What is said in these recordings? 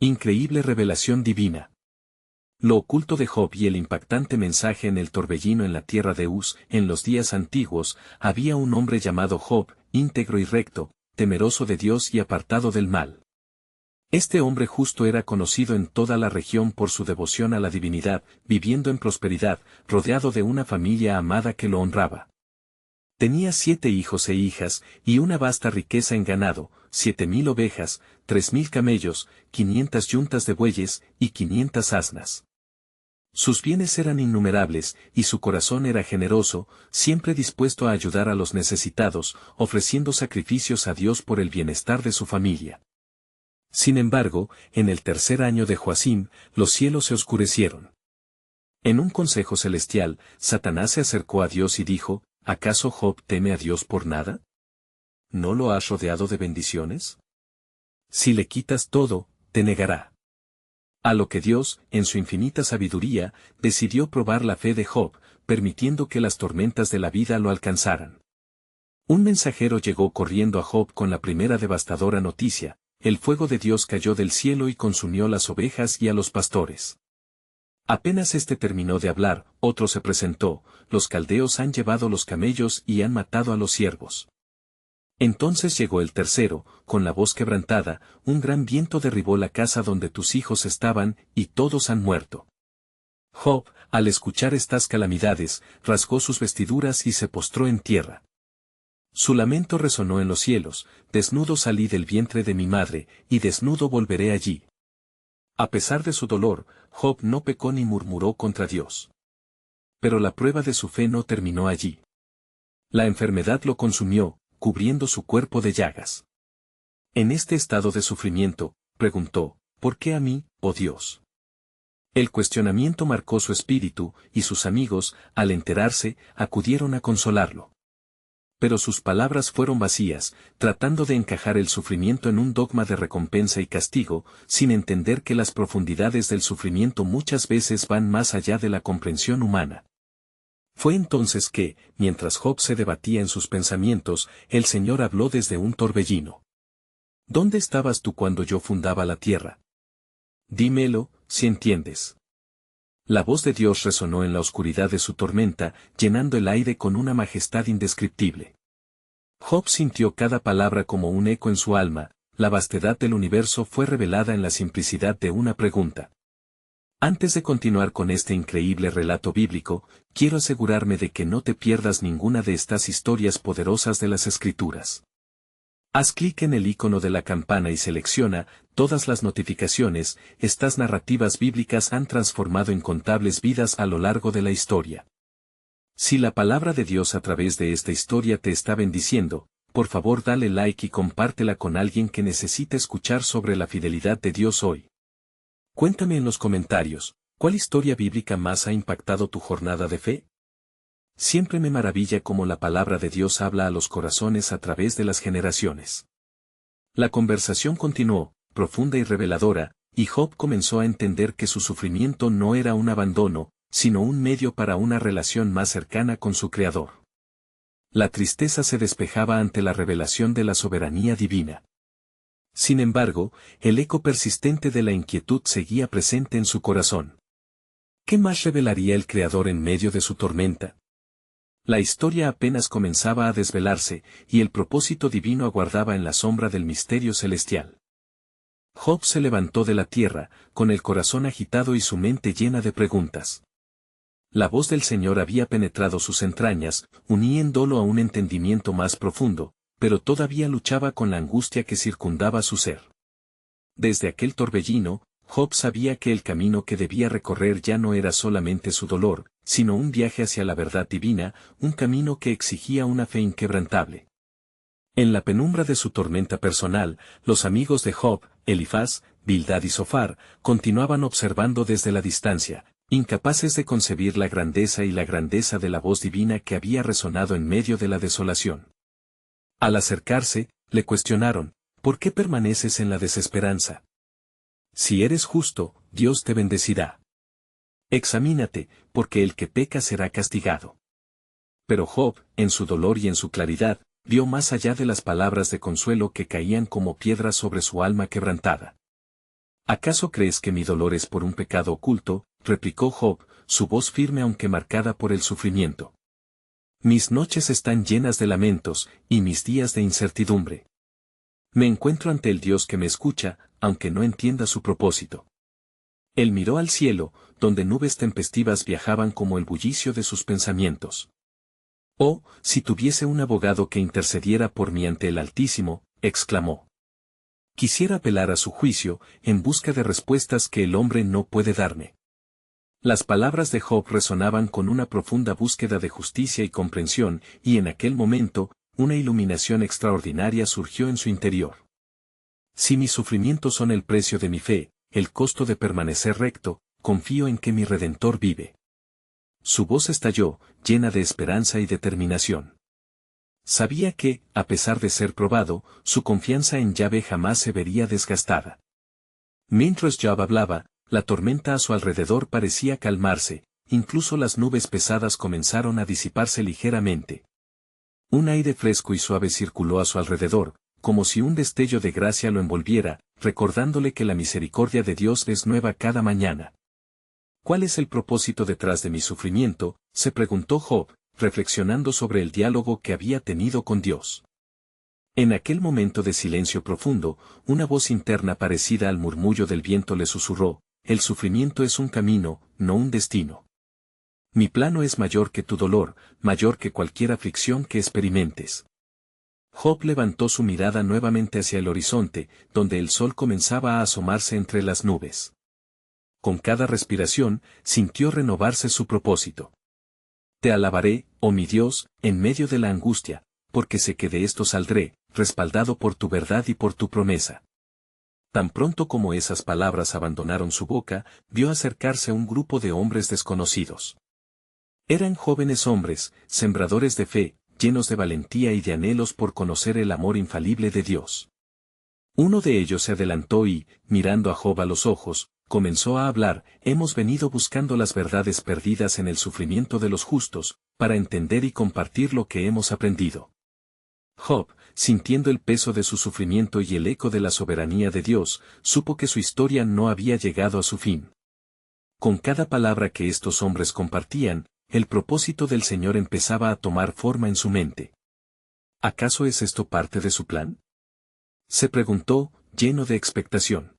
Increíble revelación divina. Lo oculto de Job y el impactante mensaje en el torbellino en la tierra de Uz. En los días antiguos, había un hombre llamado Job, íntegro y recto, temeroso de Dios y apartado del mal. Este hombre justo era conocido en toda la región por su devoción a la divinidad, viviendo en prosperidad, rodeado de una familia amada que lo honraba. Tenía 7 hijos e hijas, y una vasta riqueza en ganado, 7.000 ovejas, 3.000 camellos, 500 yuntas de bueyes, y 500 asnas. Sus bienes eran innumerables, y su corazón era generoso, siempre dispuesto a ayudar a los necesitados, ofreciendo sacrificios a Dios por el bienestar de su familia. Sin embargo, en el tercer año de Joacim, los cielos se oscurecieron. En un consejo celestial, Satanás se acercó a Dios y dijo, ¿acaso Job teme a Dios por nada? ¿No lo has rodeado de bendiciones? Si le quitas todo, te negará. A lo que Dios, en su infinita sabiduría, decidió probar la fe de Job, permitiendo que las tormentas de la vida lo alcanzaran. Un mensajero llegó corriendo a Job con la primera devastadora noticia: el fuego de Dios cayó del cielo y consumió las ovejas y a los pastores. Apenas éste terminó de hablar, otro se presentó: los caldeos han llevado los camellos y han matado a los siervos. Entonces llegó el tercero, con la voz quebrantada: un gran viento derribó la casa donde tus hijos estaban, y todos han muerto. Job, al escuchar estas calamidades, rasgó sus vestiduras y se postró en tierra. Su lamento resonó en los cielos: desnudo salí del vientre de mi madre, y desnudo volveré allí. A pesar de su dolor, Job no pecó ni murmuró contra Dios. Pero la prueba de su fe no terminó allí. La enfermedad lo consumió, cubriendo su cuerpo de llagas. En este estado de sufrimiento, preguntó: ¿por qué a mí, oh Dios? El cuestionamiento marcó su espíritu, y sus amigos, al enterarse, acudieron a consolarlo. Pero sus palabras fueron vacías, tratando de encajar el sufrimiento en un dogma de recompensa y castigo, sin entender que las profundidades del sufrimiento muchas veces van más allá de la comprensión humana. Fue entonces que, mientras Job se debatía en sus pensamientos, el Señor habló desde un torbellino. ¿Dónde estabas tú cuando yo fundaba la tierra? Dímelo, si entiendes. La voz de Dios resonó en la oscuridad de su tormenta, llenando el aire con una majestad indescriptible. Job sintió cada palabra como un eco en su alma. La vastedad del universo fue revelada en la simplicidad de una pregunta. Antes de continuar con este increíble relato bíblico, quiero asegurarme de que no te pierdas ninguna de estas historias poderosas de las Escrituras. Haz clic en el icono de la campana y selecciona todas las notificaciones. Estas narrativas bíblicas han transformado incontables vidas a lo largo de la historia. Si la palabra de Dios a través de esta historia te está bendiciendo, por favor dale like y compártela con alguien que necesite escuchar sobre la fidelidad de Dios hoy. Cuéntame en los comentarios, ¿cuál historia bíblica más ha impactado tu jornada de fe? Siempre me maravilla cómo la palabra de Dios habla a los corazones a través de las generaciones. La conversación continuó, profunda y reveladora, y Job comenzó a entender que su sufrimiento no era un abandono, sino un medio para una relación más cercana con su Creador. La tristeza se despejaba ante la revelación de la soberanía divina. Sin embargo, el eco persistente de la inquietud seguía presente en su corazón. ¿Qué más revelaría el Creador en medio de su tormenta? La historia apenas comenzaba a desvelarse, y el propósito divino aguardaba en la sombra del misterio celestial. Job se levantó de la tierra, con el corazón agitado y su mente llena de preguntas. La voz del Señor había penetrado sus entrañas, uniéndolo a un entendimiento más profundo, pero todavía luchaba con la angustia que circundaba su ser. Desde aquel torbellino, Job sabía que el camino que debía recorrer ya no era solamente su dolor, sino un viaje hacia la verdad divina, un camino que exigía una fe inquebrantable. En la penumbra de su tormenta personal, los amigos de Job, Elifaz, Bildad y Zofar, continuaban observando desde la distancia, incapaces de concebir la grandeza y la grandeza de la voz divina que había resonado en medio de la desolación. Al acercarse, le cuestionaron: ¿por qué permaneces en la desesperanza? Si eres justo, Dios te bendecirá. Examínate, porque el que peca será castigado. Pero Job, en su dolor y en su claridad, vio más allá de las palabras de consuelo que caían como piedras sobre su alma quebrantada. ¿Acaso crees que mi dolor es por un pecado oculto? Replicó Job, su voz firme aunque marcada por el sufrimiento. Mis noches están llenas de lamentos, y mis días de incertidumbre. Me encuentro ante el Dios que me escucha, aunque no entienda su propósito. Él miró al cielo, donde nubes tempestivas viajaban como el bullicio de sus pensamientos. Oh, si tuviese un abogado que intercediera por mí ante el Altísimo, exclamó. Quisiera apelar a su juicio, en busca de respuestas que el hombre no puede darme. Las palabras de Job resonaban con una profunda búsqueda de justicia y comprensión, y en aquel momento, una iluminación extraordinaria surgió en su interior. Si mis sufrimientos son el precio de mi fe, el costo de permanecer recto, confío en que mi Redentor vive. Su voz estalló, llena de esperanza y determinación. Sabía que, a pesar de ser probado, su confianza en Yahvé jamás se vería desgastada. Mientras Job hablaba, la tormenta a su alrededor parecía calmarse, incluso las nubes pesadas comenzaron a disiparse ligeramente. Un aire fresco y suave circuló a su alrededor, como si un destello de gracia lo envolviera, recordándole que la misericordia de Dios es nueva cada mañana. ¿Cuál es el propósito detrás de mi sufrimiento?, se preguntó Job, reflexionando sobre el diálogo que había tenido con Dios. En aquel momento de silencio profundo, una voz interna parecida al murmullo del viento le susurró: el sufrimiento es un camino, no un destino. Mi plano es mayor que tu dolor, mayor que cualquier aflicción que experimentes. Job levantó su mirada nuevamente hacia el horizonte, donde el sol comenzaba a asomarse entre las nubes. Con cada respiración, sintió renovarse su propósito. Te alabaré, oh mi Dios, en medio de la angustia, porque sé que de esto saldré, respaldado por tu verdad y por tu promesa. Tan pronto como esas palabras abandonaron su boca, vio acercarse un grupo de hombres desconocidos. Eran jóvenes hombres, sembradores de fe, llenos de valentía y de anhelos por conocer el amor infalible de Dios. Uno de ellos se adelantó y, mirando a Job a los ojos, comenzó a hablar: hemos venido buscando las verdades perdidas en el sufrimiento de los justos, para entender y compartir lo que hemos aprendido. Job, sintiendo el peso de su sufrimiento y el eco de la soberanía de Dios, supo que su historia no había llegado a su fin. Con cada palabra que estos hombres compartían, el propósito del Señor empezaba a tomar forma en su mente. ¿Acaso es esto parte de su plan?, se preguntó, lleno de expectación.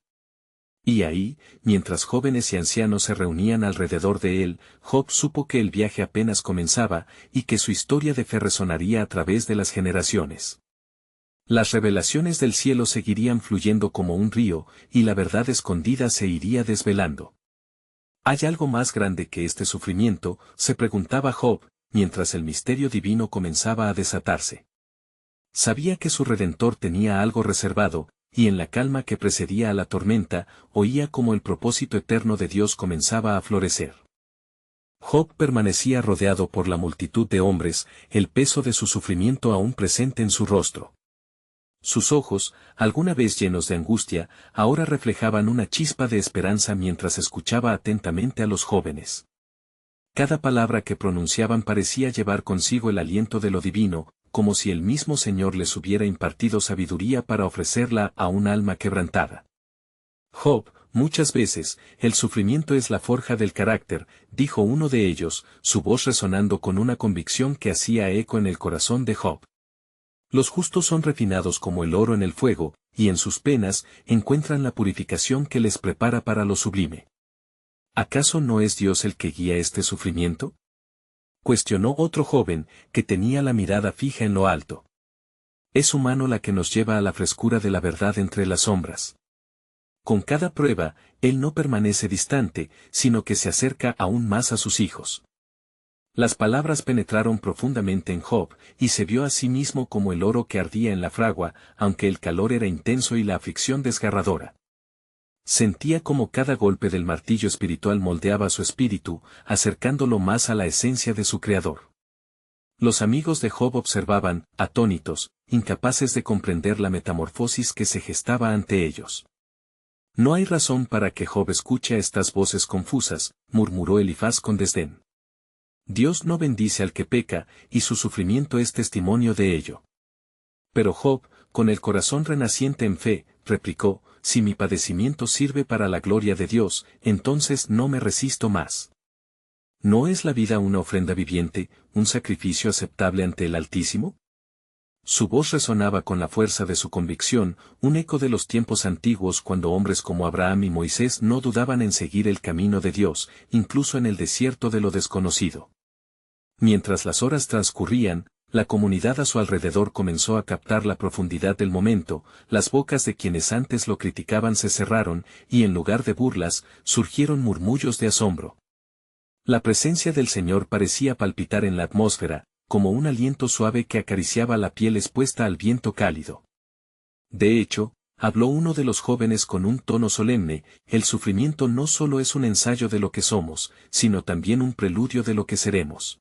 Y ahí, mientras jóvenes y ancianos se reunían alrededor de él, Job supo que el viaje apenas comenzaba, y que su historia de fe resonaría a través de las generaciones. Las revelaciones del cielo seguirían fluyendo como un río, y la verdad escondida se iría desvelando. ¿Hay algo más grande que este sufrimiento?, se preguntaba Job, mientras el misterio divino comenzaba a desatarse. Sabía que su Redentor tenía algo reservado, y en la calma que precedía a la tormenta, oía cómo el propósito eterno de Dios comenzaba a florecer. Job permanecía rodeado por la multitud de hombres, el peso de su sufrimiento aún presente en su rostro. Sus ojos, alguna vez llenos de angustia, ahora reflejaban una chispa de esperanza mientras escuchaba atentamente a los jóvenes. Cada palabra que pronunciaban parecía llevar consigo el aliento de lo divino, como si el mismo Señor les hubiera impartido sabiduría para ofrecerla a un alma quebrantada. Job, muchas veces, el sufrimiento es la forja del carácter, dijo uno de ellos, su voz resonando con una convicción que hacía eco en el corazón de Job. Los justos son refinados como el oro en el fuego, y en sus penas encuentran la purificación que les prepara para lo sublime. ¿Acaso no es Dios el que guía este sufrimiento?, cuestionó otro joven, que tenía la mirada fija en lo alto. Es su mano la que nos lleva a la frescura de la verdad entre las sombras. Con cada prueba, Él no permanece distante, sino que se acerca aún más a sus hijos. Las palabras penetraron profundamente en Job, y se vio a sí mismo como el oro que ardía en la fragua, aunque el calor era intenso y la aflicción desgarradora. Sentía como cada golpe del martillo espiritual moldeaba su espíritu, acercándolo más a la esencia de su Creador. Los amigos de Job observaban, atónitos, incapaces de comprender la metamorfosis que se gestaba ante ellos. No hay razón para que Job escuche estas voces confusas, murmuró Elifaz con desdén. Dios no bendice al que peca, y su sufrimiento es testimonio de ello. Pero Job, con el corazón renaciente en fe, replicó: si mi padecimiento sirve para la gloria de Dios, entonces no me resisto más. ¿No es la vida una ofrenda viviente, un sacrificio aceptable ante el Altísimo? Su voz resonaba con la fuerza de su convicción, un eco de los tiempos antiguos cuando hombres como Abraham y Moisés no dudaban en seguir el camino de Dios, incluso en el desierto de lo desconocido. Mientras las horas transcurrían, la comunidad a su alrededor comenzó a captar la profundidad del momento, las bocas de quienes antes lo criticaban se cerraron, y en lugar de burlas, surgieron murmullos de asombro. La presencia del Señor parecía palpitar en la atmósfera, como un aliento suave que acariciaba la piel expuesta al viento cálido. De hecho, habló uno de los jóvenes con un tono solemne, el sufrimiento no solo es un ensayo de lo que somos, sino también un preludio de lo que seremos.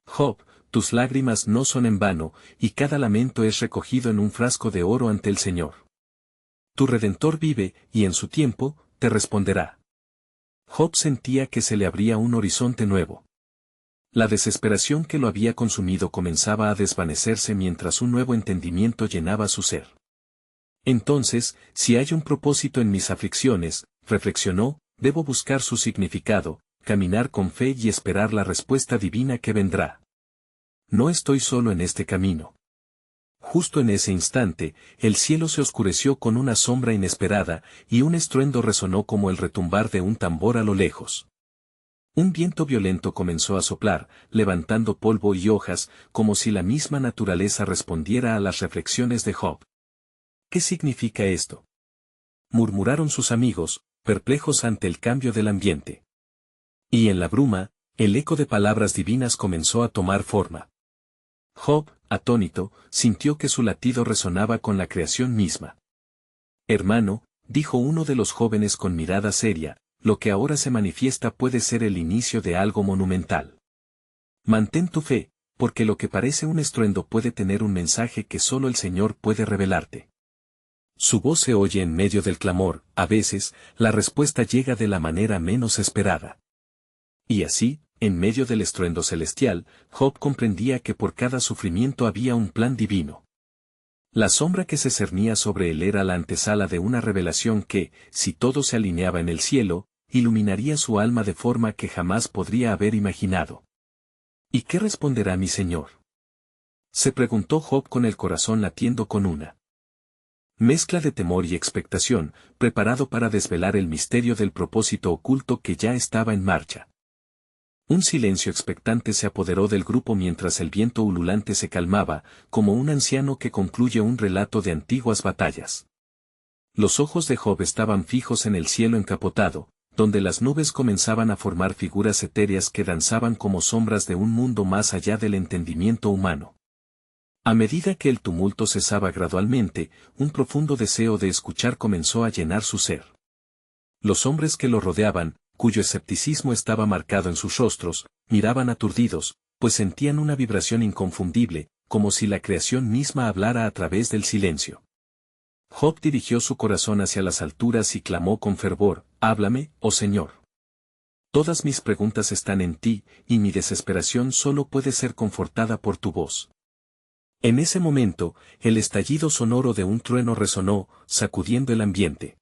Job, tus lágrimas no son en vano, y cada lamento es recogido en un frasco de oro ante el Señor. Tu Redentor vive, y en su tiempo, te responderá. Job sentía que se le abría un horizonte nuevo. La desesperación que lo había consumido comenzaba a desvanecerse mientras un nuevo entendimiento llenaba su ser. Entonces, si hay un propósito en mis aflicciones, reflexionó, debo buscar su significado, caminar con fe y esperar la respuesta divina que vendrá. No estoy solo en este camino. Justo en ese instante, el cielo se oscureció con una sombra inesperada, y un estruendo resonó como el retumbar de un tambor a lo lejos. Un viento violento comenzó a soplar, levantando polvo y hojas, como si la misma naturaleza respondiera a las reflexiones de Job. ¿Qué significa esto?, murmuraron sus amigos, perplejos ante el cambio del ambiente. Y en la bruma, el eco de palabras divinas comenzó a tomar forma. Job, atónito, sintió que su latido resonaba con la creación misma. Hermano, dijo uno de los jóvenes con mirada seria, lo que ahora se manifiesta puede ser el inicio de algo monumental. Mantén tu fe, porque lo que parece un estruendo puede tener un mensaje que solo el Señor puede revelarte. Su voz se oye en medio del clamor, a veces, la respuesta llega de la manera menos esperada. Y así, en medio del estruendo celestial, Job comprendía que por cada sufrimiento había un plan divino. La sombra que se cernía sobre él era la antesala de una revelación que, si todo se alineaba en el cielo, iluminaría su alma de forma que jamás podría haber imaginado. ¿Y qué responderá mi Señor?, se preguntó Job con el corazón latiendo con una mezcla de temor y expectación, preparado para desvelar el misterio del propósito oculto que ya estaba en marcha. Un silencio expectante se apoderó del grupo mientras el viento ululante se calmaba, como un anciano que concluye un relato de antiguas batallas. Los ojos de Job estaban fijos en el cielo encapotado, donde las nubes comenzaban a formar figuras etéreas que danzaban como sombras de un mundo más allá del entendimiento humano. A medida que el tumulto cesaba gradualmente, un profundo deseo de escuchar comenzó a llenar su ser. Los hombres que lo rodeaban, cuyo escepticismo estaba marcado en sus rostros, miraban aturdidos, pues sentían una vibración inconfundible, como si la creación misma hablara a través del silencio. Job dirigió su corazón hacia las alturas y clamó con fervor, «Háblame, oh Señor. Todas mis preguntas están en ti, y mi desesperación solo puede ser confortada por tu voz». En ese momento, el estallido sonoro de un trueno resonó, sacudiendo el ambiente.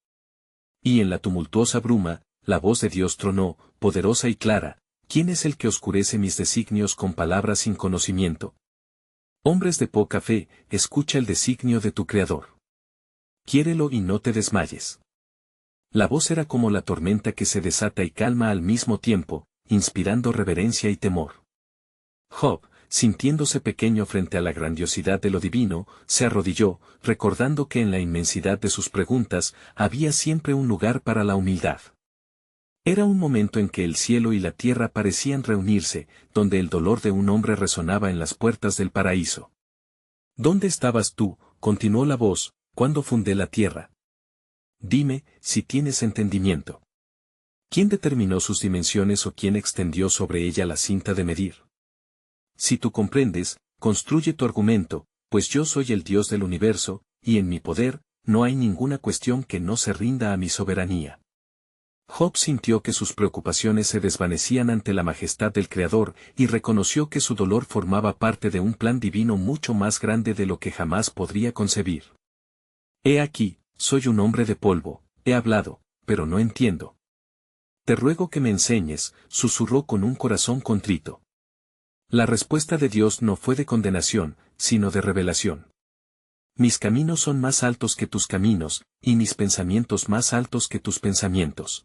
Y en la tumultuosa bruma, la voz de Dios tronó, poderosa y clara, ¿quién es el que oscurece mis designios con palabras sin conocimiento? Hombres de poca fe, escucha el designio de tu Creador. Quiérelo y no te desmayes. La voz era como la tormenta que se desata y calma al mismo tiempo, inspirando reverencia y temor. Job, sintiéndose pequeño frente a la grandiosidad de lo divino, se arrodilló, recordando que en la inmensidad de sus preguntas, había siempre un lugar para la humildad. Era un momento en que el cielo y la tierra parecían reunirse, donde el dolor de un hombre resonaba en las puertas del paraíso. ¿Dónde estabas tú?, continuó la voz, cuando fundé la tierra. Dime, si tienes entendimiento. ¿Quién determinó sus dimensiones o quién extendió sobre ella la cinta de medir? Si tú comprendes, construye tu argumento, pues yo soy el Dios del universo, y en mi poder, no hay ninguna cuestión que no se rinda a mi soberanía. Job sintió que sus preocupaciones se desvanecían ante la majestad del Creador, y reconoció que su dolor formaba parte de un plan divino mucho más grande de lo que jamás podría concebir. He aquí, soy un hombre de polvo, he hablado, pero no entiendo. Te ruego que me enseñes, susurró con un corazón contrito. La respuesta de Dios no fue de condenación, sino de revelación. Mis caminos son más altos que tus caminos, y mis pensamientos más altos que tus pensamientos.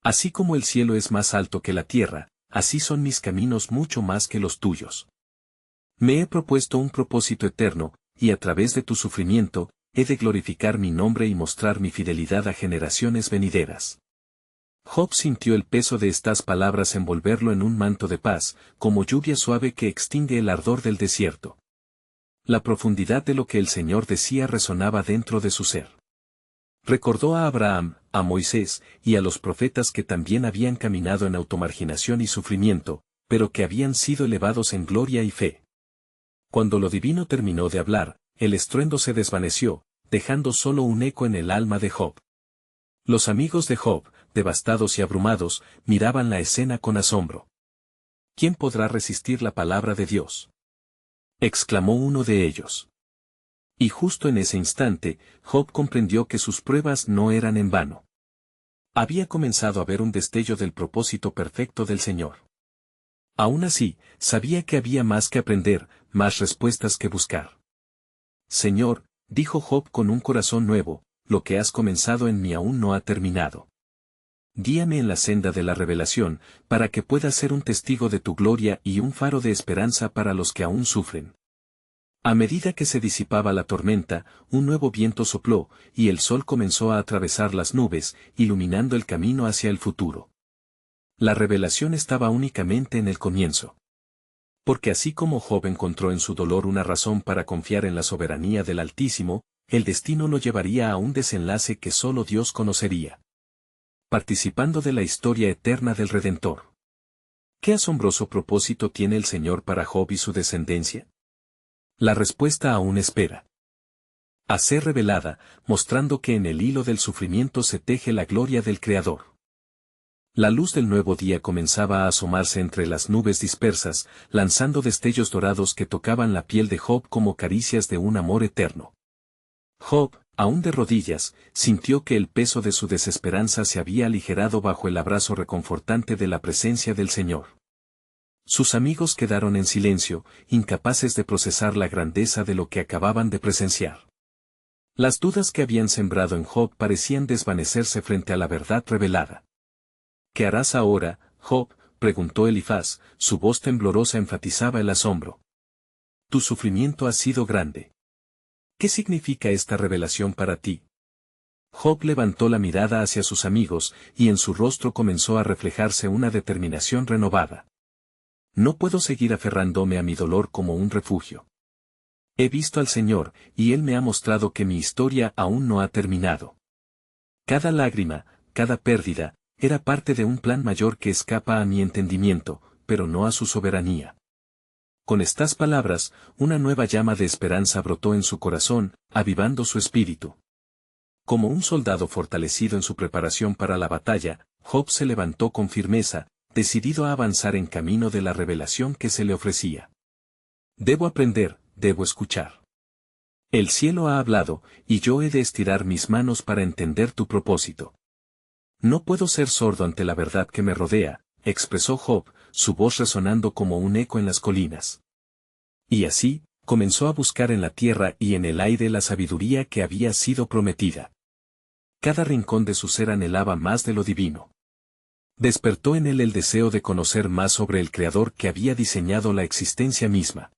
Así como el cielo es más alto que la tierra, así son mis caminos mucho más que los tuyos. Me he propuesto un propósito eterno, y a través de tu sufrimiento, he de glorificar mi nombre y mostrar mi fidelidad a generaciones venideras. Job sintió el peso de estas palabras envolverlo en un manto de paz, como lluvia suave que extingue el ardor del desierto. La profundidad de lo que el Señor decía resonaba dentro de su ser. Recordó a Abraham, a Moisés, y a los profetas que también habían caminado en automarginación y sufrimiento, pero que habían sido elevados en gloria y fe. Cuando lo divino terminó de hablar, el estruendo se desvaneció, dejando solo un eco en el alma de Job. Los amigos de Job, devastados y abrumados, miraban la escena con asombro. ¿Quién podrá resistir la palabra de Dios?, exclamó uno de ellos. Y justo en ese instante, Job comprendió que sus pruebas no eran en vano. Había comenzado a ver un destello del propósito perfecto del Señor. Aún así, sabía que había más que aprender, más respuestas que buscar. Señor, dijo Job con un corazón nuevo, lo que has comenzado en mí aún no ha terminado. Guíame en la senda de la revelación, para que pueda ser un testigo de tu gloria y un faro de esperanza para los que aún sufren. A medida que se disipaba la tormenta, un nuevo viento sopló, y el sol comenzó a atravesar las nubes, iluminando el camino hacia el futuro. La revelación estaba únicamente en el comienzo. Porque así como Job encontró en su dolor una razón para confiar en la soberanía del Altísimo, el destino lo llevaría a un desenlace que solo Dios conocería. Participando de la historia eterna del Redentor. ¿Qué asombroso propósito tiene el Señor para Job y su descendencia? La respuesta aún espera. A ser revelada, mostrando que en el hilo del sufrimiento se teje la gloria del Creador. La luz del nuevo día comenzaba a asomarse entre las nubes dispersas, lanzando destellos dorados que tocaban la piel de Job como caricias de un amor eterno. Job, aún de rodillas, sintió que el peso de su desesperanza se había aligerado bajo el abrazo reconfortante de la presencia del Señor. Sus amigos quedaron en silencio, incapaces de procesar la grandeza de lo que acababan de presenciar. Las dudas que habían sembrado en Job parecían desvanecerse frente a la verdad revelada. ¿Qué harás ahora, Job?, preguntó Elifaz, su voz temblorosa enfatizaba el asombro. Tu sufrimiento ha sido grande. ¿Qué significa esta revelación para ti? Job levantó la mirada hacia sus amigos, y en su rostro comenzó a reflejarse una determinación renovada. No puedo seguir aferrándome a mi dolor como un refugio. He visto al Señor, y Él me ha mostrado que mi historia aún no ha terminado. Cada lágrima, cada pérdida, era parte de un plan mayor que escapa a mi entendimiento, pero no a su soberanía. Con estas palabras, una nueva llama de esperanza brotó en su corazón, avivando su espíritu. Como un soldado fortalecido en su preparación para la batalla, Job se levantó con firmeza, decidido a avanzar en camino de la revelación que se le ofrecía. Debo aprender, debo escuchar. El cielo ha hablado, y yo he de estirar mis manos para entender tu propósito. No puedo ser sordo ante la verdad que me rodea, expresó Job, su voz resonando como un eco en las colinas. Y así, comenzó a buscar en la tierra y en el aire la sabiduría que había sido prometida. Cada rincón de su ser anhelaba más de lo divino. Despertó en él el deseo de conocer más sobre el Creador que había diseñado la existencia misma.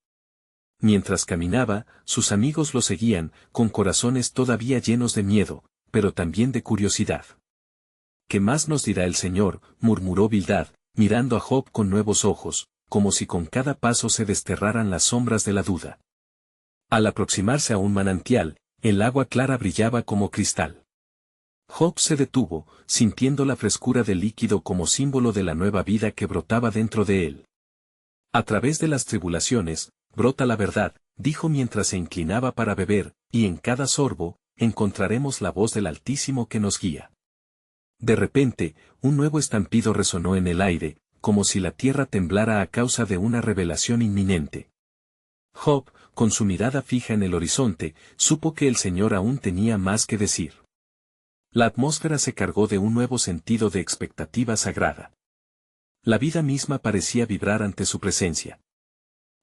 Mientras caminaba, sus amigos lo seguían, con corazones todavía llenos de miedo, pero también de curiosidad. ¿Qué más nos dirá el Señor?, murmuró Bildad, mirando a Job con nuevos ojos, como si con cada paso se desterraran las sombras de la duda. Al aproximarse a un manantial, el agua clara brillaba como cristal. Job se detuvo, sintiendo la frescura del líquido como símbolo de la nueva vida que brotaba dentro de él. A través de las tribulaciones, brota la verdad, dijo mientras se inclinaba para beber, y en cada sorbo, encontraremos la voz del Altísimo que nos guía. De repente, un nuevo estampido resonó en el aire, como si la tierra temblara a causa de una revelación inminente. Job, con su mirada fija en el horizonte, supo que el Señor aún tenía más que decir. La atmósfera se cargó de un nuevo sentido de expectativa sagrada. La vida misma parecía vibrar ante su presencia.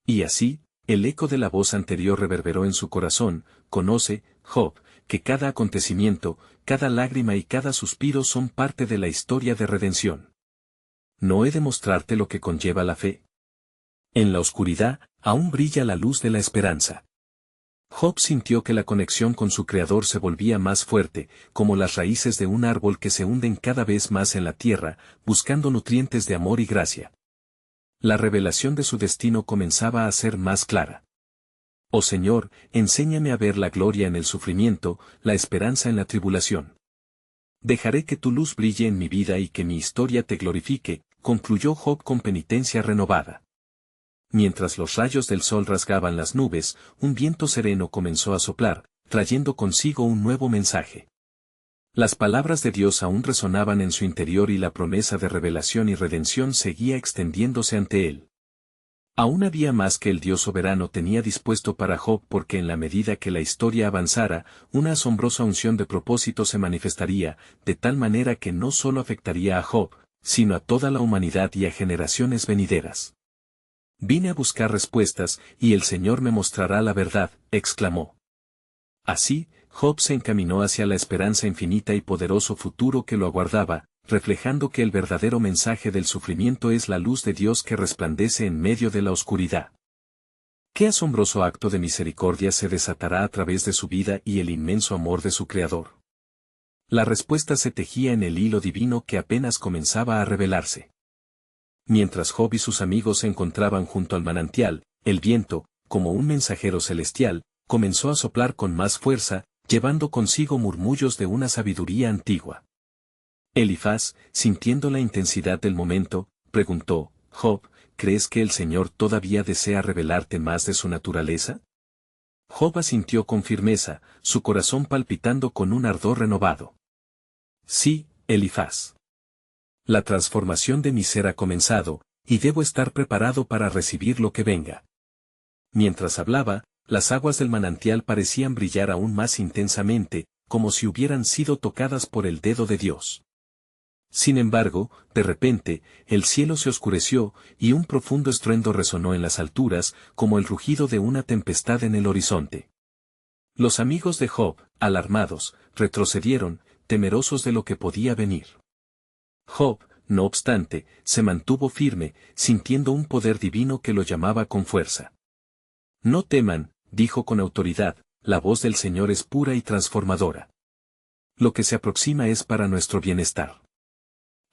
Y así, el eco de la voz anterior reverberó en su corazón: conoce, Job, que cada acontecimiento, cada lágrima y cada suspiro son parte de la historia de redención. ¿No he de mostrarte lo que conlleva la fe? En la oscuridad, aún brilla la luz de la esperanza. Job sintió que la conexión con su Creador se volvía más fuerte, como las raíces de un árbol que se hunden cada vez más en la tierra, buscando nutrientes de amor y gracia. La revelación de su destino comenzaba a ser más clara. Oh Señor, enséñame a ver la gloria en el sufrimiento, la esperanza en la tribulación. Dejaré que tu luz brille en mi vida y que mi historia te glorifique, concluyó Job con penitencia renovada. Mientras los rayos del sol rasgaban las nubes, un viento sereno comenzó a soplar, trayendo consigo un nuevo mensaje. Las palabras de Dios aún resonaban en su interior y la promesa de revelación y redención seguía extendiéndose ante él. Aún había más que el Dios soberano tenía dispuesto para Job, porque en la medida que la historia avanzara, una asombrosa unción de propósito se manifestaría, de tal manera que no solo afectaría a Job, sino a toda la humanidad y a generaciones venideras. Vine a buscar respuestas, y el Señor me mostrará la verdad, exclamó. Así, Job se encaminó hacia la esperanza infinita y poderoso futuro que lo aguardaba, reflejando que el verdadero mensaje del sufrimiento es la luz de Dios que resplandece en medio de la oscuridad. ¿Qué asombroso acto de misericordia se desatará a través de su vida y el inmenso amor de su Creador? La respuesta se tejía en el hilo divino que apenas comenzaba a revelarse. Mientras Job y sus amigos se encontraban junto al manantial, el viento, como un mensajero celestial, comenzó a soplar con más fuerza, llevando consigo murmullos de una sabiduría antigua. Elifaz, sintiendo la intensidad del momento, preguntó: Job, ¿crees que el Señor todavía desea revelarte más de su naturaleza? Job asintió con firmeza, su corazón palpitando con un ardor renovado. Sí, Elifaz. La transformación de mi ser ha comenzado, y debo estar preparado para recibir lo que venga. Mientras hablaba, las aguas del manantial parecían brillar aún más intensamente, como si hubieran sido tocadas por el dedo de Dios. Sin embargo, de repente, el cielo se oscureció, y un profundo estruendo resonó en las alturas, como el rugido de una tempestad en el horizonte. Los amigos de Job, alarmados, retrocedieron, temerosos de lo que podía venir. Job, no obstante, se mantuvo firme, sintiendo un poder divino que lo llamaba con fuerza. No teman, dijo con autoridad, la voz del Señor es pura y transformadora. Lo que se aproxima es para nuestro bienestar.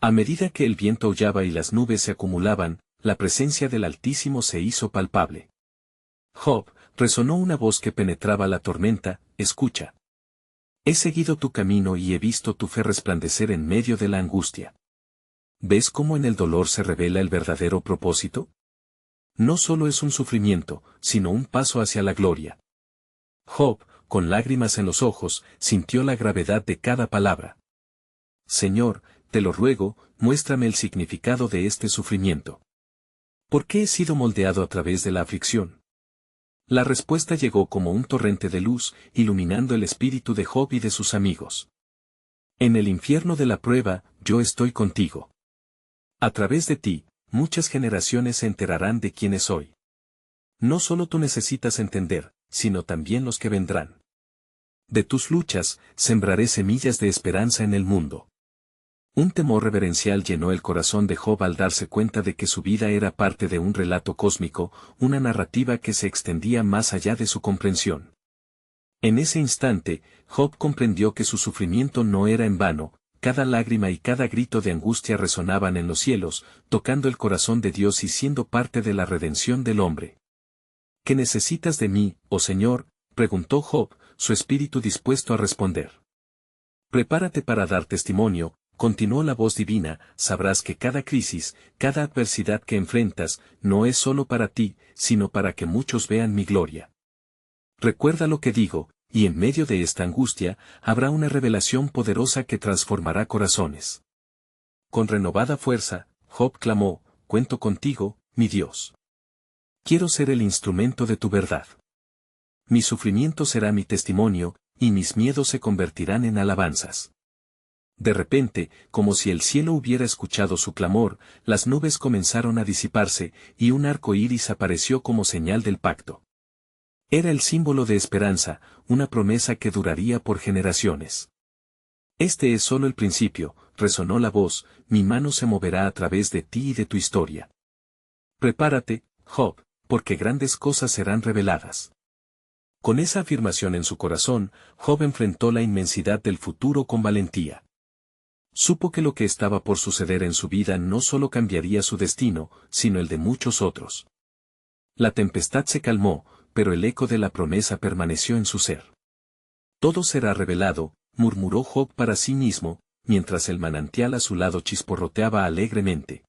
A medida que el viento aullaba y las nubes se acumulaban, la presencia del Altísimo se hizo palpable. Job, resonó una voz que penetraba la tormenta: escucha. He seguido tu camino y he visto tu fe resplandecer en medio de la angustia. ¿Ves cómo en el dolor se revela el verdadero propósito? No solo es un sufrimiento, sino un paso hacia la gloria. Job, con lágrimas en los ojos, sintió la gravedad de cada palabra. Señor, te lo ruego, muéstrame el significado de este sufrimiento. ¿Por qué he sido moldeado a través de la aflicción? La respuesta llegó como un torrente de luz, iluminando el espíritu de Job y de sus amigos. En el infierno de la prueba, yo estoy contigo. A través de ti, muchas generaciones se enterarán de quién soy. No solo tú necesitas entender, sino también los que vendrán. De tus luchas, sembraré semillas de esperanza en el mundo. Un temor reverencial llenó el corazón de Job al darse cuenta de que su vida era parte de un relato cósmico, una narrativa que se extendía más allá de su comprensión. En ese instante, Job comprendió que su sufrimiento no era en vano. Cada lágrima y cada grito de angustia resonaban en los cielos, tocando el corazón de Dios y siendo parte de la redención del hombre. ¿Qué necesitas de mí, oh Señor?, preguntó Job, su espíritu dispuesto a responder. Prepárate para dar testimonio, continuó la voz divina, sabrás que cada crisis, cada adversidad que enfrentas, no es solo para ti, sino para que muchos vean mi gloria. Recuerda lo que digo, y en medio de esta angustia, habrá una revelación poderosa que transformará corazones. Con renovada fuerza, Job clamó: cuento contigo, mi Dios. Quiero ser el instrumento de tu verdad. Mi sufrimiento será mi testimonio, y mis miedos se convertirán en alabanzas. De repente, como si el cielo hubiera escuchado su clamor, las nubes comenzaron a disiparse, y un arco iris apareció como señal del pacto. Era el símbolo de esperanza, una promesa que duraría por generaciones. Este es solo el principio, resonó la voz, mi mano se moverá a través de ti y de tu historia. Prepárate, Job, porque grandes cosas serán reveladas. Con esa afirmación en su corazón, Job enfrentó la inmensidad del futuro con valentía. Supo que lo que estaba por suceder en su vida no solo cambiaría su destino, sino el de muchos otros. La tempestad se calmó, pero el eco de la promesa permaneció en su ser. Todo será revelado, murmuró Job para sí mismo, mientras el manantial a su lado chisporroteaba alegremente.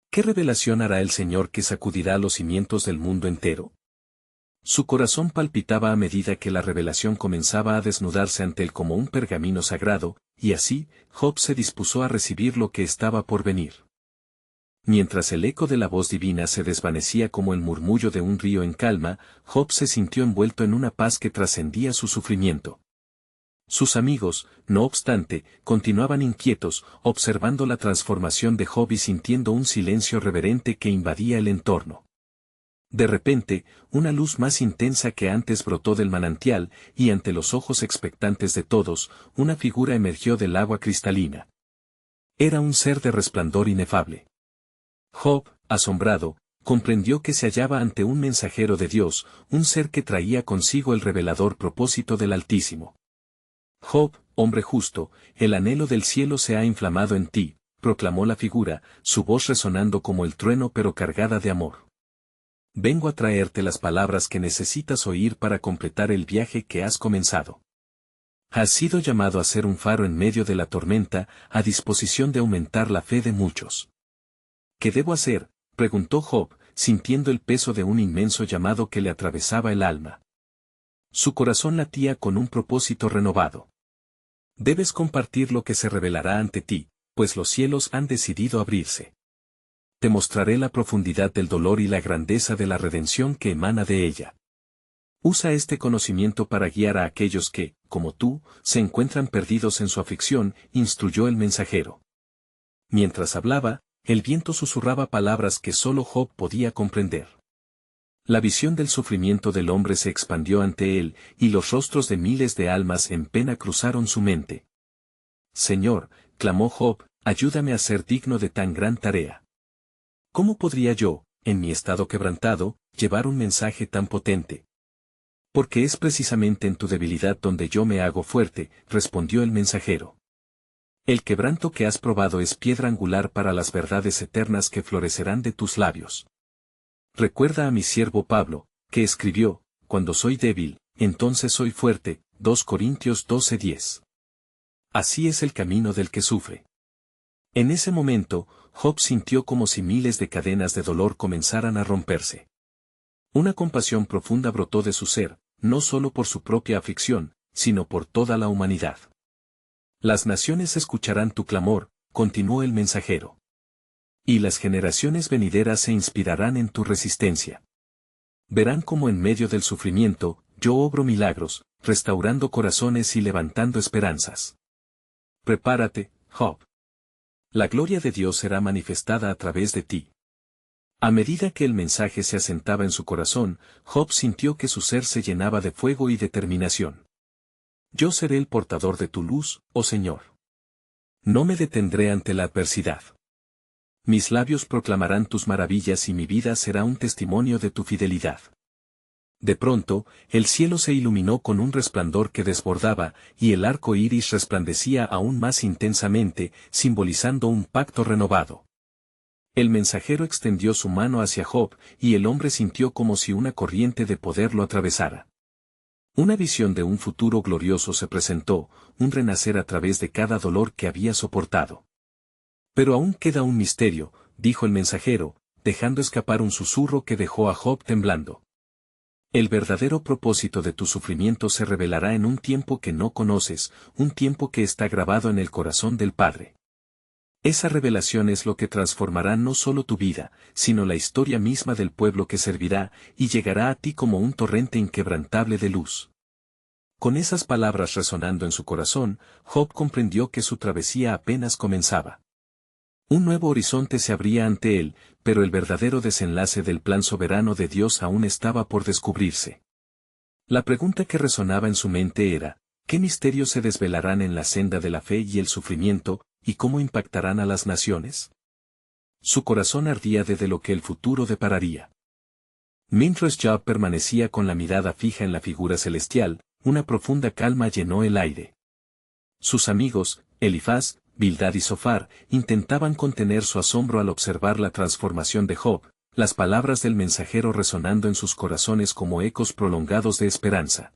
¿Qué revelación hará el Señor que sacudirá los cimientos del mundo entero? Su corazón palpitaba a medida que la revelación comenzaba a desnudarse ante él como un pergamino sagrado, y así, Job se dispuso a recibir lo que estaba por venir. Mientras el eco de la voz divina se desvanecía como el murmullo de un río en calma, Job se sintió envuelto en una paz que trascendía su sufrimiento. Sus amigos, no obstante, continuaban inquietos, observando la transformación de Job y sintiendo un silencio reverente que invadía el entorno. De repente, una luz más intensa que antes brotó del manantial, y ante los ojos expectantes de todos, una figura emergió del agua cristalina. Era un ser de resplandor inefable. Job, asombrado, comprendió que se hallaba ante un mensajero de Dios, un ser que traía consigo el revelador propósito del Altísimo. Job, hombre justo, el anhelo del cielo se ha inflamado en ti, proclamó la figura, su voz resonando como el trueno pero cargada de amor. Vengo a traerte las palabras que necesitas oír para completar el viaje que has comenzado. Has sido llamado a ser un faro en medio de la tormenta, a disposición de aumentar la fe de muchos. ¿Qué debo hacer?, preguntó Job, sintiendo el peso de un inmenso llamado que le atravesaba el alma. Su corazón latía con un propósito renovado. Debes compartir lo que se revelará ante ti, pues los cielos han decidido abrirse. Te mostraré la profundidad del dolor y la grandeza de la redención que emana de ella. Usa este conocimiento para guiar a aquellos que, como tú, se encuentran perdidos en su aflicción, instruyó el mensajero. Mientras hablaba, el viento susurraba palabras que solo Job podía comprender. La visión del sufrimiento del hombre se expandió ante él, y los rostros de miles de almas en pena cruzaron su mente. Señor, clamó Job, ayúdame a ser digno de tan gran tarea. ¿Cómo podría yo, en mi estado quebrantado, llevar un mensaje tan potente? Porque es precisamente en tu debilidad donde yo me hago fuerte, respondió el mensajero. El quebranto que has probado es piedra angular para las verdades eternas que florecerán de tus labios. Recuerda a mi siervo Pablo, que escribió, cuando soy débil, entonces soy fuerte, 2 Corintios 12:10. Así es el camino del que sufre. En ese momento, Job sintió como si miles de cadenas de dolor comenzaran a romperse. Una compasión profunda brotó de su ser, no solo por su propia aflicción, sino por toda la humanidad. Las naciones escucharán tu clamor, continuó el mensajero. Y las generaciones venideras se inspirarán en tu resistencia. Verán cómo en medio del sufrimiento, yo obro milagros, restaurando corazones y levantando esperanzas. Prepárate, Job. La gloria de Dios será manifestada a través de ti. A medida que el mensaje se asentaba en su corazón, Job sintió que su ser se llenaba de fuego y determinación. Yo seré el portador de tu luz, oh Señor. No me detendré ante la adversidad. Mis labios proclamarán tus maravillas y mi vida será un testimonio de tu fidelidad. De pronto, el cielo se iluminó con un resplandor que desbordaba, y el arco iris resplandecía aún más intensamente, simbolizando un pacto renovado. El mensajero extendió su mano hacia Job, y el hombre sintió como si una corriente de poder lo atravesara. Una visión de un futuro glorioso se presentó, un renacer a través de cada dolor que había soportado. Pero aún queda un misterio, dijo el mensajero, dejando escapar un susurro que dejó a Job temblando. El verdadero propósito de tu sufrimiento se revelará en un tiempo que no conoces, un tiempo que está grabado en el corazón del Padre. Esa revelación es lo que transformará no solo tu vida, sino la historia misma del pueblo que servirá, y llegará a ti como un torrente inquebrantable de luz. Con esas palabras resonando en su corazón, Job comprendió que su travesía apenas comenzaba. Un nuevo horizonte se abría ante él, pero el verdadero desenlace del plan soberano de Dios aún estaba por descubrirse. La pregunta que resonaba en su mente era, ¿qué misterios se desvelarán en la senda de la fe y el sufrimiento, y cómo impactarán a las naciones? Su corazón ardía de lo que el futuro depararía. Mientras Job permanecía con la mirada fija en la figura celestial, una profunda calma llenó el aire. Sus amigos, Elifaz, Bildad y Zofar, intentaban contener su asombro al observar la transformación de Job, las palabras del mensajero resonando en sus corazones como ecos prolongados de esperanza.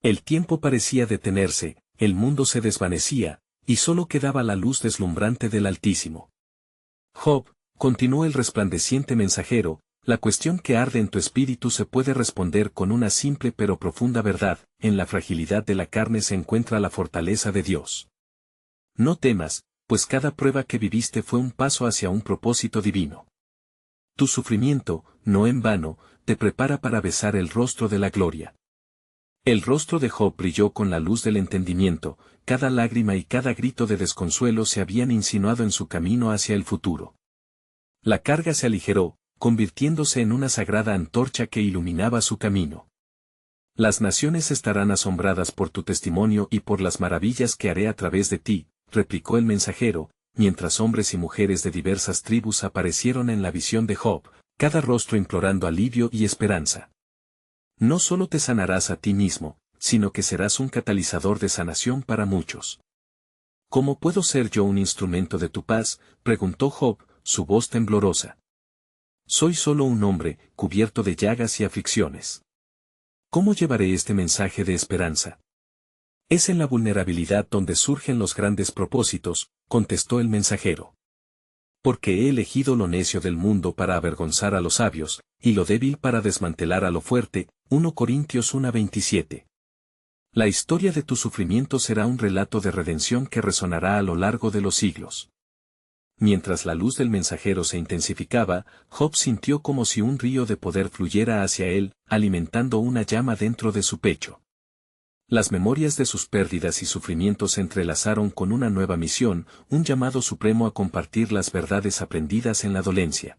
El tiempo parecía detenerse, el mundo se desvanecía, y solo quedaba la luz deslumbrante del Altísimo. Job, continuó el resplandeciente mensajero, la cuestión que arde en tu espíritu se puede responder con una simple pero profunda verdad, en la fragilidad de la carne se encuentra la fortaleza de Dios. No temas, pues cada prueba que viviste fue un paso hacia un propósito divino. Tu sufrimiento, no en vano, te prepara para besar el rostro de la gloria. El rostro de Job brilló con la luz del entendimiento, cada lágrima y cada grito de desconsuelo se habían insinuado en su camino hacia el futuro. La carga se aligeró, convirtiéndose en una sagrada antorcha que iluminaba su camino. Las naciones estarán asombradas por tu testimonio y por las maravillas que haré a través de ti, replicó el mensajero, mientras hombres y mujeres de diversas tribus aparecieron en la visión de Job, cada rostro implorando alivio y esperanza. No solo te sanarás a ti mismo, sino que serás un catalizador de sanación para muchos. ¿Cómo puedo ser yo un instrumento de tu paz?, preguntó Job, su voz temblorosa. Soy solo un hombre, cubierto de llagas y aflicciones. ¿Cómo llevaré este mensaje de esperanza? Es en la vulnerabilidad donde surgen los grandes propósitos, contestó el mensajero. Porque he elegido lo necio del mundo para avergonzar a los sabios, y lo débil para desmantelar a lo fuerte, 1 Corintios 1:27. La historia de tu sufrimiento será un relato de redención que resonará a lo largo de los siglos. Mientras la luz del mensajero se intensificaba, Job sintió como si un río de poder fluyera hacia él, alimentando una llama dentro de su pecho. Las memorias de sus pérdidas y sufrimientos se entrelazaron con una nueva misión, un llamado supremo a compartir las verdades aprendidas en la dolencia.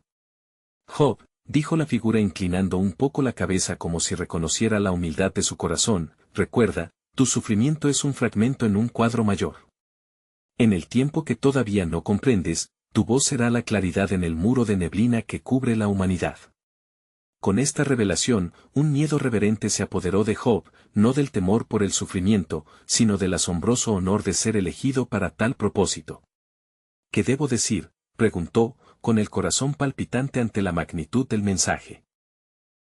Job, dijo la figura inclinando un poco la cabeza como si reconociera la humildad de su corazón, recuerda, tu sufrimiento es un fragmento en un cuadro mayor. En el tiempo que todavía no comprendes, tu voz será la claridad en el muro de neblina que cubre la humanidad. Con esta revelación, un miedo reverente se apoderó de Job, no del temor por el sufrimiento, sino del asombroso honor de ser elegido para tal propósito. ¿Qué debo decir?, preguntó, con el corazón palpitante ante la magnitud del mensaje.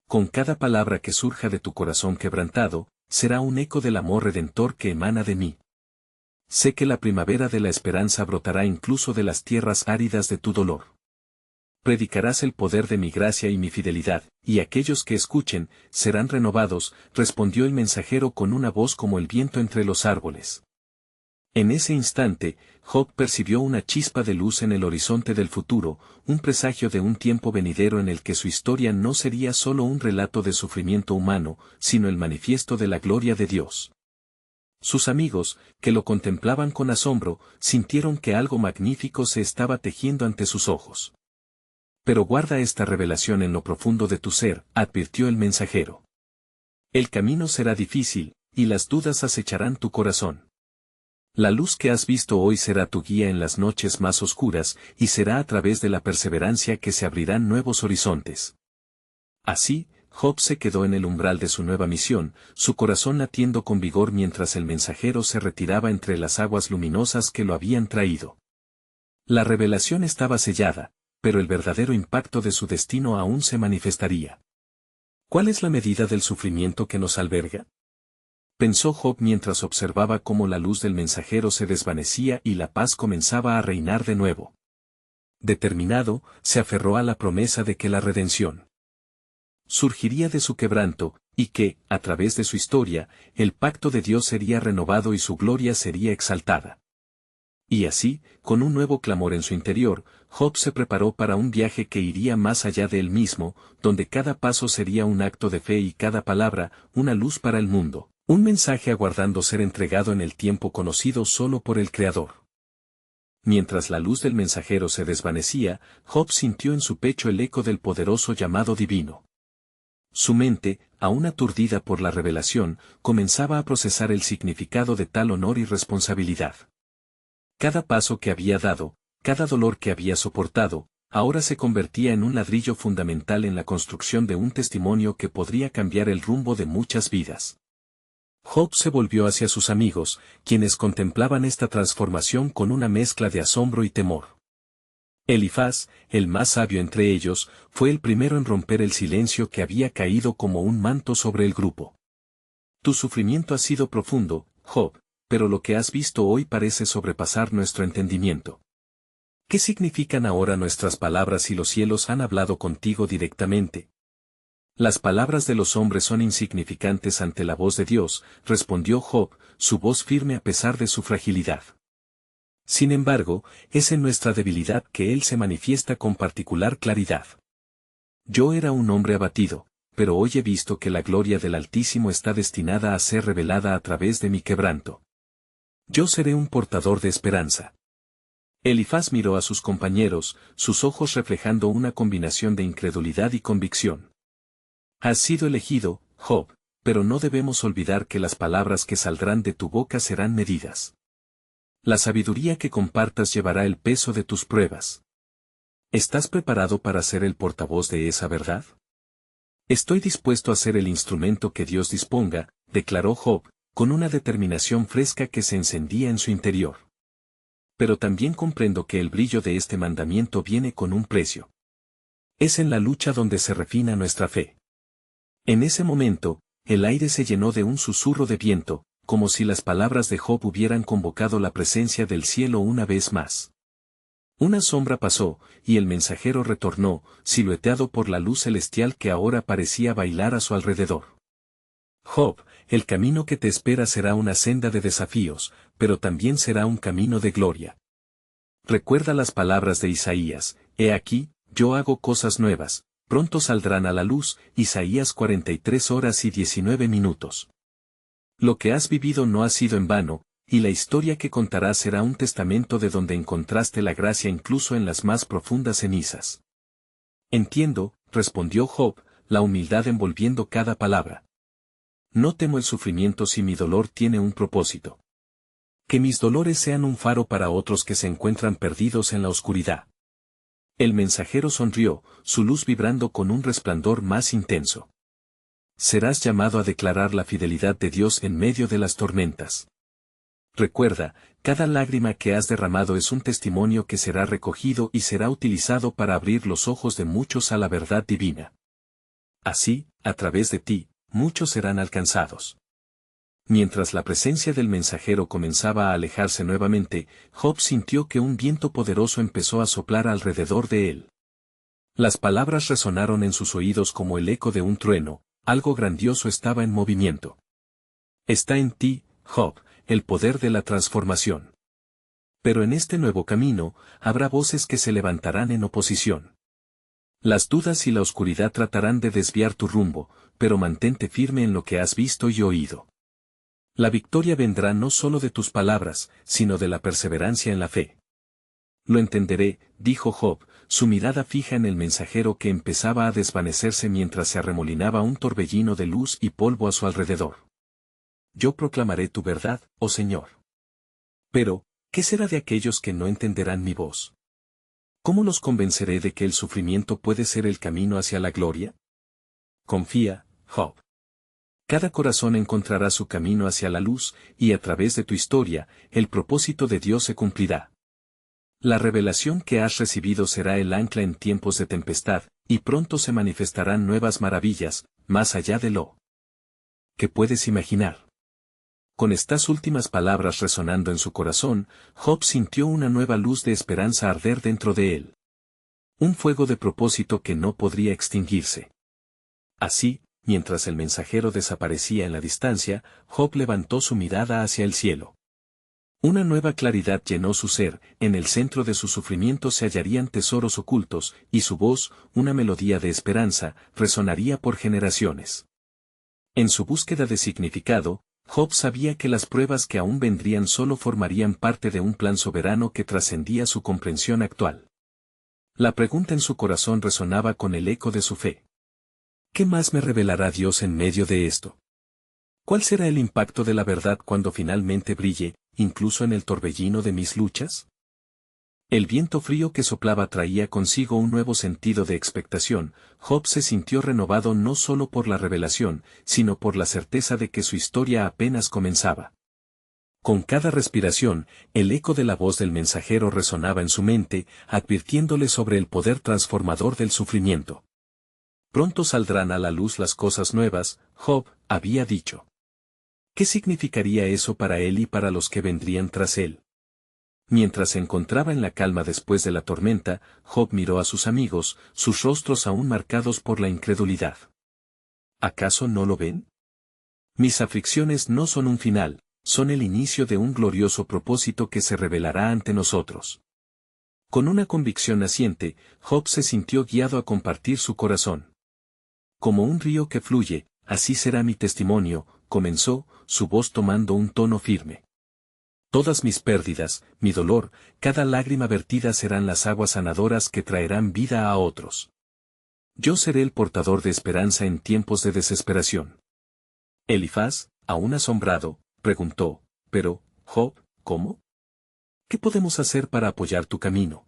Con cada palabra que surja de tu corazón quebrantado, será un eco del amor redentor que emana de mí. Sé que la primavera de la esperanza brotará incluso de las tierras áridas de tu dolor. Predicarás el poder de mi gracia y mi fidelidad, y aquellos que escuchen, serán renovados, respondió el mensajero con una voz como el viento entre los árboles. En ese instante, Job percibió una chispa de luz en el horizonte del futuro, un presagio de un tiempo venidero en el que su historia no sería solo un relato de sufrimiento humano, sino el manifiesto de la gloria de Dios. Sus amigos, que lo contemplaban con asombro, sintieron que algo magnífico se estaba tejiendo ante sus ojos. Pero guarda esta revelación en lo profundo de tu ser, advirtió el mensajero. El camino será difícil, y las dudas acecharán tu corazón. La luz que has visto hoy será tu guía en las noches más oscuras, y será a través de la perseverancia que se abrirán nuevos horizontes. Así, Job se quedó en el umbral de su nueva misión, su corazón latiendo con vigor mientras el mensajero se retiraba entre las aguas luminosas que lo habían traído. La revelación estaba sellada, pero el verdadero impacto de su destino aún se manifestaría. ¿Cuál es la medida del sufrimiento que nos alberga?, pensó Job mientras observaba cómo la luz del mensajero se desvanecía y la paz comenzaba a reinar de nuevo. Determinado, se aferró a la promesa de que la redención surgiría de su quebranto, y que, a través de su historia, el pacto de Dios sería renovado y su gloria sería exaltada. Y así, con un nuevo clamor en su interior, Job se preparó para un viaje que iría más allá de él mismo, donde cada paso sería un acto de fe y cada palabra, una luz para el mundo, un mensaje aguardando ser entregado en el tiempo conocido solo por el Creador. Mientras la luz del mensajero se desvanecía, Job sintió en su pecho el eco del poderoso llamado divino. Su mente, aún aturdida por la revelación, comenzaba a procesar el significado de tal honor y responsabilidad. Cada paso que había dado, cada dolor que había soportado, ahora se convertía en un ladrillo fundamental en la construcción de un testimonio que podría cambiar el rumbo de muchas vidas. Job se volvió hacia sus amigos, quienes contemplaban esta transformación con una mezcla de asombro y temor. Elifaz, el más sabio entre ellos, fue el primero en romper el silencio que había caído como un manto sobre el grupo. Tu sufrimiento ha sido profundo, Job, pero lo que has visto hoy parece sobrepasar nuestro entendimiento. ¿Qué significan ahora nuestras palabras si los cielos han hablado contigo directamente? Las palabras de los hombres son insignificantes ante la voz de Dios, respondió Job, su voz firme a pesar de su fragilidad. Sin embargo, es en nuestra debilidad que Él se manifiesta con particular claridad. Yo era un hombre abatido, pero hoy he visto que la gloria del Altísimo está destinada a ser revelada a través de mi quebranto. Yo seré un portador de esperanza. Elifaz miró a sus compañeros, sus ojos reflejando una combinación de incredulidad y convicción. Has sido elegido, Job, pero no debemos olvidar que las palabras que saldrán de tu boca serán medidas. La sabiduría que compartas llevará el peso de tus pruebas. ¿Estás preparado para ser el portavoz de esa verdad? Estoy dispuesto a ser el instrumento que Dios disponga, declaró Job, con una determinación fresca que se encendía en su interior. Pero también comprendo que el brillo de este mandamiento viene con un precio. Es en la lucha donde se refina nuestra fe. En ese momento, el aire se llenó de un susurro de viento, como si las palabras de Job hubieran convocado la presencia del cielo una vez más. Una sombra pasó, y el mensajero retornó, silueteado por la luz celestial que ahora parecía bailar a su alrededor. Job, el camino que te espera será una senda de desafíos, pero también será un camino de gloria. Recuerda las palabras de Isaías, he aquí, yo hago cosas nuevas, pronto saldrán a la luz, Isaías 43 horas y 19 minutos. Lo que has vivido no ha sido en vano, y la historia que contarás será un testamento de donde encontraste la gracia incluso en las más profundas cenizas. Entiendo, respondió Job, la humildad envolviendo cada palabra. No temo el sufrimiento si mi dolor tiene un propósito. Que mis dolores sean un faro para otros que se encuentran perdidos en la oscuridad. El mensajero sonrió, su luz vibrando con un resplandor más intenso. Serás llamado a declarar la fidelidad de Dios en medio de las tormentas. Recuerda, cada lágrima que has derramado es un testimonio que será recogido y será utilizado para abrir los ojos de muchos a la verdad divina. Así, a través de ti, muchos serán alcanzados. Mientras la presencia del mensajero comenzaba a alejarse nuevamente, Job sintió que un viento poderoso empezó a soplar alrededor de él. Las palabras resonaron en sus oídos como el eco de un trueno, algo grandioso estaba en movimiento. Está en ti, Job, el poder de la transformación. Pero en este nuevo camino, habrá voces que se levantarán en oposición. Las dudas y la oscuridad tratarán de desviar tu rumbo, pero mantente firme en lo que has visto y oído. La victoria vendrá no solo de tus palabras, sino de la perseverancia en la fe. Lo entenderé, dijo Job, su mirada fija en el mensajero que empezaba a desvanecerse mientras se arremolinaba un torbellino de luz y polvo a su alrededor. Yo proclamaré tu verdad, oh Señor. Pero, ¿qué será de aquellos que no entenderán mi voz? ¿Cómo los convenceré de que el sufrimiento puede ser el camino hacia la gloria? Confía, Job. Cada corazón encontrará su camino hacia la luz, y a través de tu historia, el propósito de Dios se cumplirá. La revelación que has recibido será el ancla en tiempos de tempestad, y pronto se manifestarán nuevas maravillas, más allá de lo que puedes imaginar. Con estas últimas palabras resonando en su corazón, Job sintió una nueva luz de esperanza arder dentro de él. Un fuego de propósito que no podría extinguirse. Así, mientras el mensajero desaparecía en la distancia, Job levantó su mirada hacia el cielo. Una nueva claridad llenó su ser, en el centro de su sufrimiento se hallarían tesoros ocultos, y su voz, una melodía de esperanza, resonaría por generaciones. En su búsqueda de significado, Job sabía que las pruebas que aún vendrían solo formarían parte de un plan soberano que trascendía su comprensión actual. La pregunta en su corazón resonaba con el eco de su fe. ¿Qué más me revelará Dios en medio de esto? ¿Cuál será el impacto de la verdad cuando finalmente brille, incluso en el torbellino de mis luchas? El viento frío que soplaba traía consigo un nuevo sentido de expectación. Job se sintió renovado no solo por la revelación, sino por la certeza de que su historia apenas comenzaba. Con cada respiración, el eco de la voz del mensajero resonaba en su mente, advirtiéndole sobre el poder transformador del sufrimiento. Pronto saldrán a la luz las cosas nuevas, Job había dicho. ¿Qué significaría eso para él y para los que vendrían tras él? Mientras se encontraba en la calma después de la tormenta, Job miró a sus amigos, sus rostros aún marcados por la incredulidad. ¿Acaso no lo ven? Mis aflicciones no son un final, son el inicio de un glorioso propósito que se revelará ante nosotros. Con una convicción naciente, Job se sintió guiado a compartir su corazón. Como un río que fluye, así será mi testimonio, comenzó, su voz tomando un tono firme. Todas mis pérdidas, mi dolor, cada lágrima vertida serán las aguas sanadoras que traerán vida a otros. Yo seré el portador de esperanza en tiempos de desesperación. Elifaz, aún asombrado, preguntó, pero, Job, ¿cómo? ¿Qué podemos hacer para apoyar tu camino?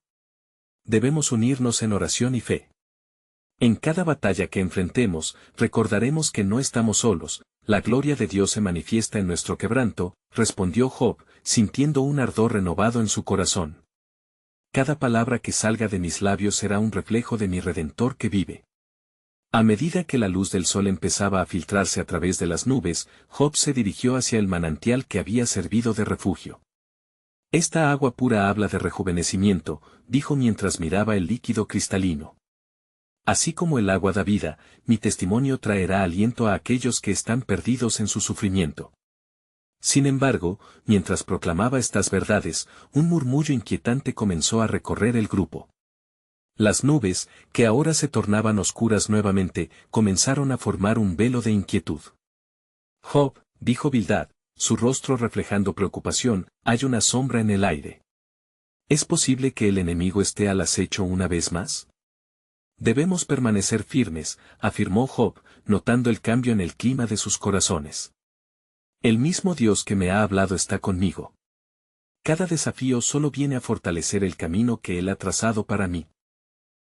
Debemos unirnos en oración y fe. En cada batalla que enfrentemos, recordaremos que no estamos solos, la gloria de Dios se manifiesta en nuestro quebranto, respondió Job, sintiendo un ardor renovado en su corazón. Cada palabra que salga de mis labios será un reflejo de mi Redentor que vive. A medida que la luz del sol empezaba a filtrarse a través de las nubes, Job se dirigió hacia el manantial que había servido de refugio. Esta agua pura habla de rejuvenecimiento, dijo mientras miraba el líquido cristalino. Así como el agua da vida, mi testimonio traerá aliento a aquellos que están perdidos en su sufrimiento. Sin embargo, mientras proclamaba estas verdades, un murmullo inquietante comenzó a recorrer el grupo. Las nubes, que ahora se tornaban oscuras nuevamente, comenzaron a formar un velo de inquietud. Job, dijo Bildad, su rostro reflejando preocupación, hay una sombra en el aire. ¿Es posible que el enemigo esté al acecho una vez más? Debemos permanecer firmes, afirmó Job, notando el cambio en el clima de sus corazones. El mismo Dios que me ha hablado está conmigo. Cada desafío solo viene a fortalecer el camino que Él ha trazado para mí.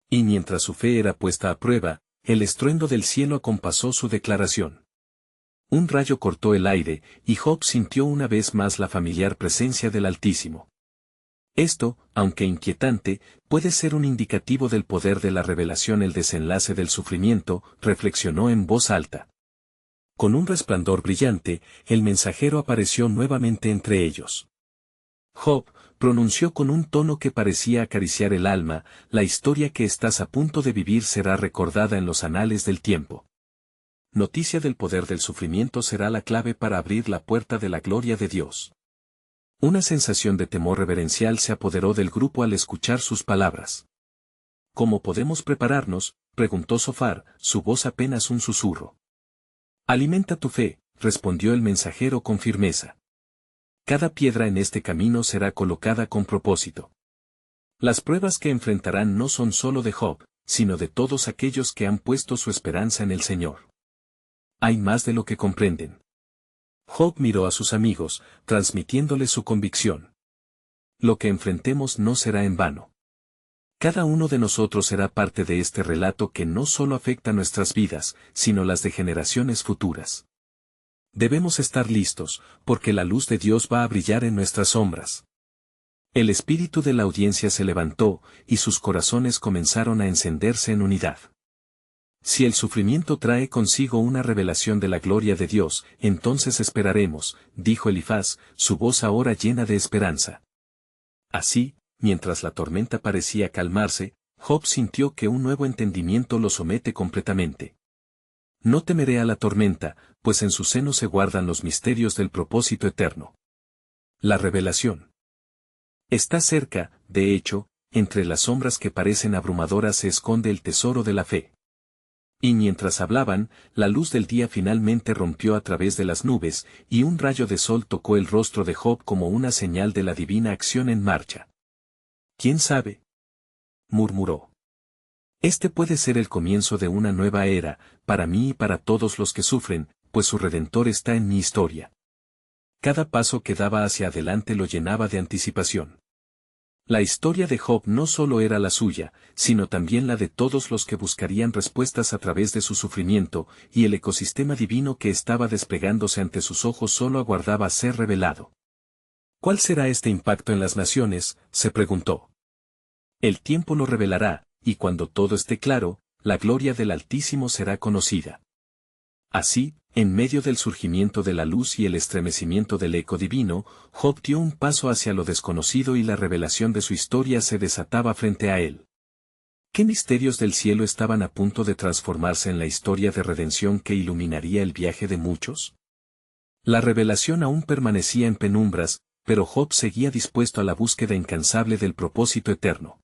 Y mientras su fe era puesta a prueba, el estruendo del cielo acompasó su declaración. Un rayo cortó el aire, y Job sintió una vez más la familiar presencia del Altísimo. Esto, aunque inquietante, puede ser un indicativo del poder de la revelación. El desenlace del sufrimiento, reflexionó en voz alta. Con un resplandor brillante, el mensajero apareció nuevamente entre ellos. Job, pronunció con un tono que parecía acariciar el alma, la historia que estás a punto de vivir será recordada en los anales del tiempo. Noticia del poder del sufrimiento será la clave para abrir la puerta de la gloria de Dios. Una sensación de temor reverencial se apoderó del grupo al escuchar sus palabras. ¿Cómo podemos prepararnos?, preguntó Sofar, su voz apenas un susurro. Alimenta tu fe, respondió el mensajero con firmeza. Cada piedra en este camino será colocada con propósito. Las pruebas que enfrentarán no son solo de Job, sino de todos aquellos que han puesto su esperanza en el Señor. Hay más de lo que comprenden. Job miró a sus amigos, transmitiéndoles su convicción. Lo que enfrentemos no será en vano. Cada uno de nosotros será parte de este relato que no solo afecta nuestras vidas, sino las de generaciones futuras. Debemos estar listos, porque la luz de Dios va a brillar en nuestras sombras. El espíritu de la audiencia se levantó, y sus corazones comenzaron a encenderse en unidad. Si el sufrimiento trae consigo una revelación de la gloria de Dios, entonces esperaremos, dijo Elifaz, su voz ahora llena de esperanza. Así, mientras la tormenta parecía calmarse, Job sintió que un nuevo entendimiento lo somete completamente. No temeré a la tormenta, pues en su seno se guardan los misterios del propósito eterno. La revelación. Está cerca, de hecho, entre las sombras que parecen abrumadoras se esconde el tesoro de la fe. Y mientras hablaban, la luz del día finalmente rompió a través de las nubes, y un rayo de sol tocó el rostro de Job como una señal de la divina acción en marcha. ¿Quién sabe?, murmuró. Este puede ser el comienzo de una nueva era, para mí y para todos los que sufren, pues su Redentor está en mi historia. Cada paso que daba hacia adelante lo llenaba de anticipación. La historia de Job no solo era la suya, sino también la de todos los que buscarían respuestas a través de su sufrimiento, y el ecosistema divino que estaba desplegándose ante sus ojos solo aguardaba ser revelado. ¿Cuál será este impacto en las naciones?, se preguntó. El tiempo lo revelará, y cuando todo esté claro, la gloria del Altísimo será conocida. Así, en medio del surgimiento de la luz y el estremecimiento del eco divino, Job dio un paso hacia lo desconocido y la revelación de su historia se desataba frente a él. ¿Qué misterios del cielo estaban a punto de transformarse en la historia de redención que iluminaría el viaje de muchos? La revelación aún permanecía en penumbras, pero Job seguía dispuesto a la búsqueda incansable del propósito eterno.